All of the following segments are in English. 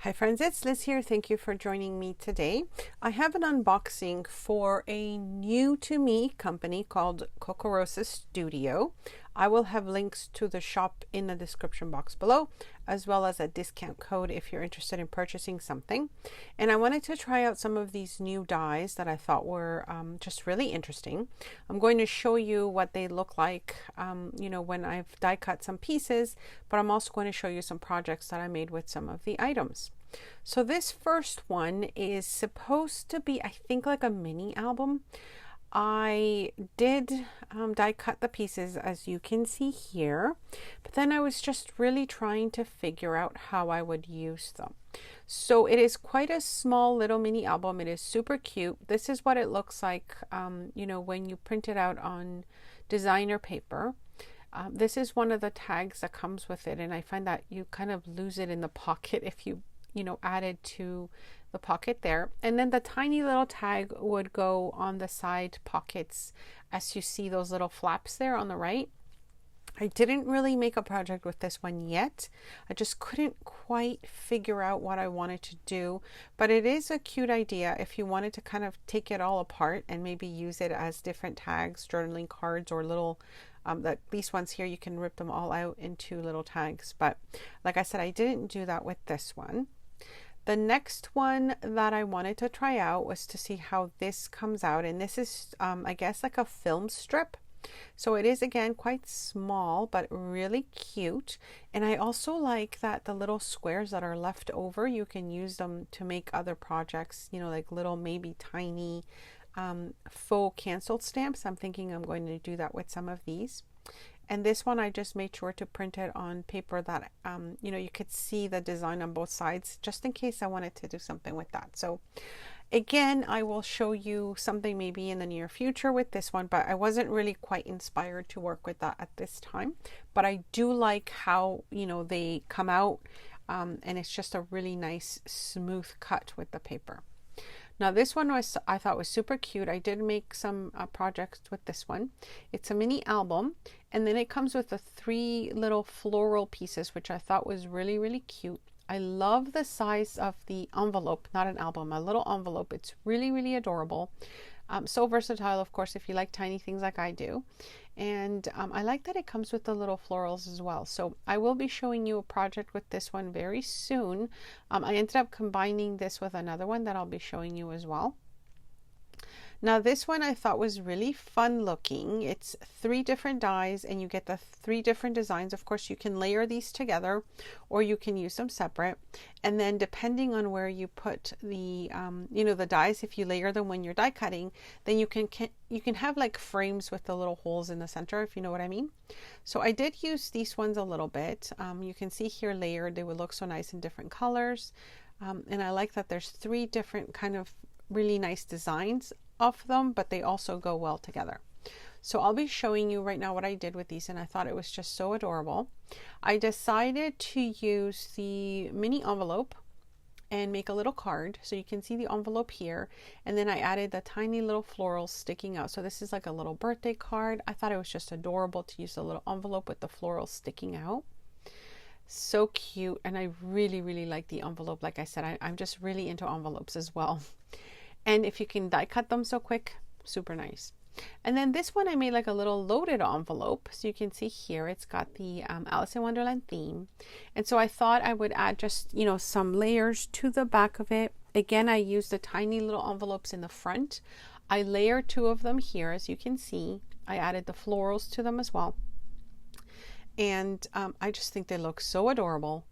Hi friends, it's Liz here. Thank you for joining me today. I have an unboxing for a new to me company called Kokorasa Studio. I will have links to the shop in the description box below, as well as a discount code if you're interested in purchasing something. And I wanted to try out some of these new dies that I thought were just really interesting. I'm going to show you what they look like, when I've die cut some pieces, but I'm also going to show you some projects that I made with some of the items. So this first one is supposed to be, I think, like a mini album. I did die cut the pieces, as you can see here, but then I was just really trying to figure out how I would use them. So it is quite a small little mini album. It is super cute. This is what it looks like, when you print it out on designer paper. This is one of the tags that comes with it, and I find that you kind of lose it in the pocket if you added to the pocket there. And then the tiny little tag would go on the side pockets, as you see those little flaps there on the right. I didn't really make a project with this one yet. I just couldn't quite figure out what I wanted to do, but it is a cute idea if you wanted to kind of take it all apart and maybe use it as different tags, journaling cards, or little these ones here, you can rip them all out into little tags. But like I said, I didn't do that with this one. The next one that I wanted to try out was to see how this comes out, and this is I guess like a film strip. So it is, again, quite small but really cute. And I also like that the little squares that are left over, you can use them to make other projects, like little maybe tiny faux canceled stamps. I'm thinking I'm going to do that with some of these. And this one, I just made sure to print it on paper that, you could see the design on both sides, just in case I wanted to do something with that. So again, I will show you something maybe in the near future with this one, but I wasn't really quite inspired to work with that at this time. But I do like how, they come out, and it's just a really nice smooth cut with the paper. Now this one I thought was super cute. I did make some projects with this one. It's a mini album, and then it comes with the 3 little floral pieces, which I thought was really, really cute. I love the size of the envelope, not an album, a little envelope. It's really, really adorable. So versatile, of course, if you like tiny things like I do. And I like that it comes with the little florals as well. So I will be showing you a project with this one very soon. I ended up combining this with another one that I'll be showing you as well. Now this one I thought was really fun looking. It's 3 different dies, and you get the 3 different designs. Of course, you can layer these together, or you can use them separate. And then depending on where you put the, the dies, if you layer them when you're die cutting, then you can have like frames with the little holes in the center, if you know what I mean. So I did use these ones a little bit. You can see here layered, they would look so nice in different colors. And I like that there's 3 different kind of really nice designs of them, but they also go well together. So I'll be showing you right now what I did with these, and I thought it was just so adorable. I decided to use the mini envelope and make a little card, so you can see the envelope here, and then I added the tiny little florals sticking out. So this is like a little birthday card. I thought it was just adorable to use a little envelope with the florals sticking out. So cute, and I really, really like the envelope. Like I said, I'm just really into envelopes as well. And if you can die cut them so quick, super nice. And then this one I made like a little loaded envelope. So you can see here it's got the Alice in Wonderland theme. And so I thought I would add just, some layers to the back of it. Again, I used the tiny little envelopes in the front. I layered 2 of them here, as you can see. I added the florals to them as well. And I just think they look so adorable.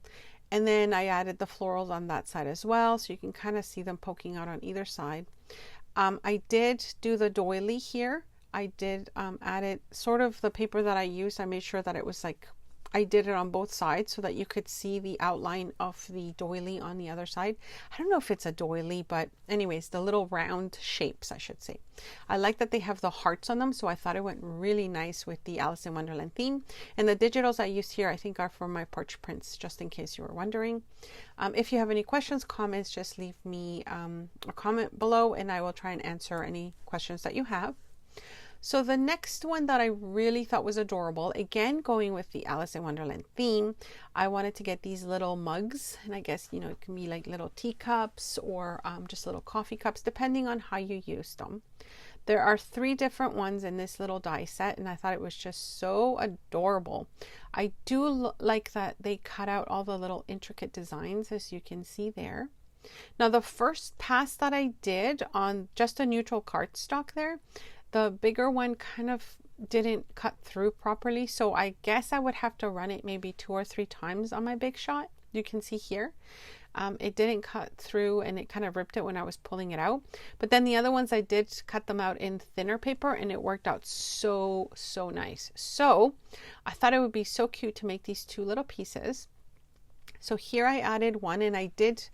And then I added the florals on that side as well, so you can kind of see them poking out on either side. I did do the doily here. I did add it, sort of the paper that I used, I made sure that it was like, I did it on both sides so that you could see the outline of the doily on the other side. I don't know if it's a doily, but anyways, the little round shapes, I should say. I like that they have the hearts on them, so I thought it went really nice with the Alice in Wonderland theme. And the digitals I used here, I think, are for my porch prints, just in case you were wondering. If you have any questions, comments, just leave me a comment below, and I will try and answer any questions that you have. So the next one that I really thought was adorable, again going with the Alice in Wonderland theme, I wanted to get these little mugs, and I guess, you know, it can be like little teacups or just little coffee cups, depending on how you use them. There are 3 different ones in this little die set, and I thought it was just so adorable. I do like that they cut out all the little intricate designs, as you can see there. Now, the first pass that I did on just a neutral cardstock there, the bigger one kind of didn't cut through properly, so I guess I would have to run it maybe 2 or 3 times on my big shot. You can see here it didn't cut through, and it kind of ripped it when I was pulling it out. But then the other ones, I did cut them out in thinner paper, and it worked out so nice. So I thought it would be so cute to make these 2 little pieces. So here I added one, and I did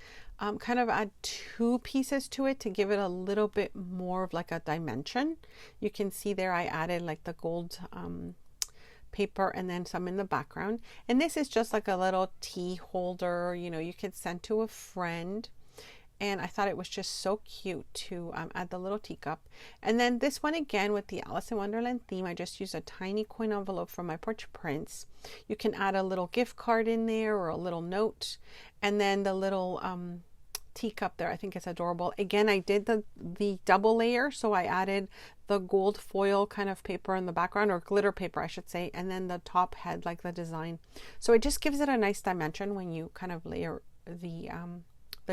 kind of add 2 pieces to it to give it a little bit more of like a dimension. You can see there I added like the gold paper and then some in the background. And this is just like a little tea holder, you know, you could send to a friend. And I thought it was just so cute to add the little teacup. And then this one again with the Alice in Wonderland theme, I just used a tiny coin envelope from my Porch Prints. You can add a little gift card in there or a little note. And then the little teacup there, I think it's adorable. Again, I did the double layer, so I added the gold foil kind of paper in the background, or glitter paper I should say, and then the top had like the design. So it just gives it a nice dimension when you kind of layer the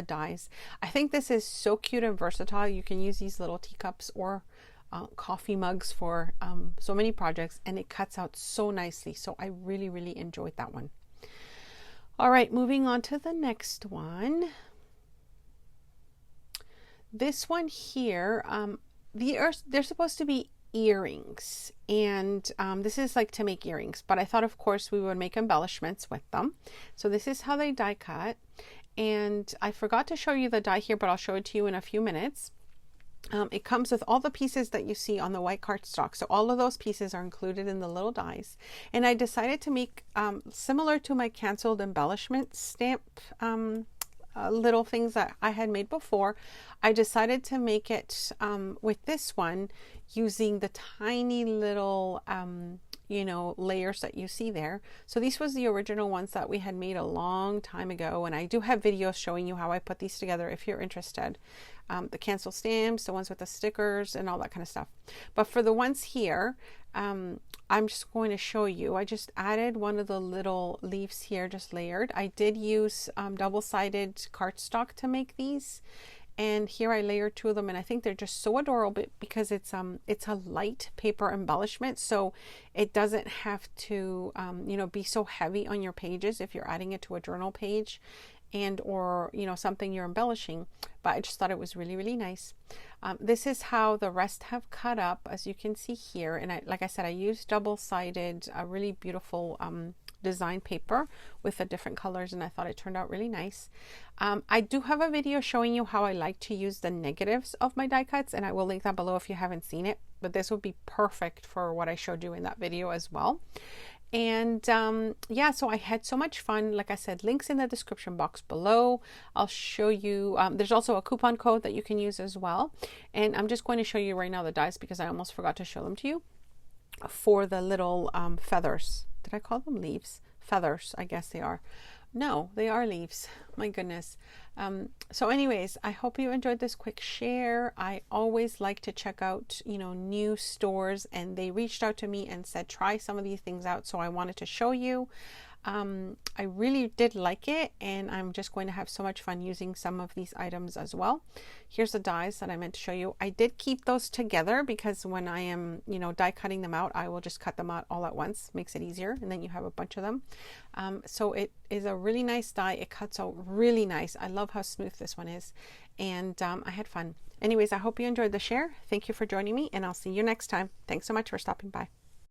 dies. I think this is so cute and versatile. You can use these little teacups or coffee mugs for so many projects, and it cuts out so nicely. So I really enjoyed that one. All right, moving on to the next one. This one here, they're supposed to be earrings, and this is like to make earrings, but I thought of course we would make embellishments with them. So this is how they die cut, and I forgot to show you the die here, but I'll show it to you in a few minutes. It comes with all the pieces that you see on the white cardstock. So all of those pieces are included in the little dies. And I decided to make, similar to my canceled embellishment stamp little things that I had made before, I decided to make it with this one using the tiny little you know, layers that you see there. So these was the original ones that we had made a long time ago, and I do have videos showing you how I put these together if you're interested. The cancel stamps, the ones with the stickers and all that kind of stuff. But for the ones here, I'm just going to show you. I just added one of the little leaves here, just layered. I did use double-sided cardstock to make these, and here I layered 2 of them, and I think they're just so adorable because it's a light paper embellishment, so it doesn't have to you know, be so heavy on your pages if you're adding it to a journal page and or you know, something you're embellishing. But I just thought it was really nice. This is how the rest have cut up, as you can see here, and like I said, I used double-sided really beautiful design paper with the different colors, and I thought it turned out really nice. I do have a video showing you how I like to use the negatives of my die cuts, and I will link that below if you haven't seen it, but this would be perfect for what I showed you in that video as well. And yeah, so I had so much fun. Like I said, links in the description box below. I'll show you, there's also a coupon code that you can use as well, and I'm just going to show you right now the dies because I almost forgot to show them to you. For the little feathers, did I call them leaves? Feathers, I guess they are. No, they are leaves. My goodness. So anyways, I hope you enjoyed this quick share. I always like to check out, you know, new stores, and they reached out to me and said, try some of these things out. So I wanted to show you. I really did like it, and I'm just going to have so much fun using some of these items as well. Here's the dies that I meant to show you. I did keep those together because when I am, you know, die cutting them out, I will just cut them out all at once. Makes it easier, and then you have a bunch of them. So it is a really nice die. It cuts out really nice. I love how smooth this one is, and I had fun. Anyways, I hope you enjoyed the share. Thank you for joining me, and I'll see you next time. Thanks so much for stopping by.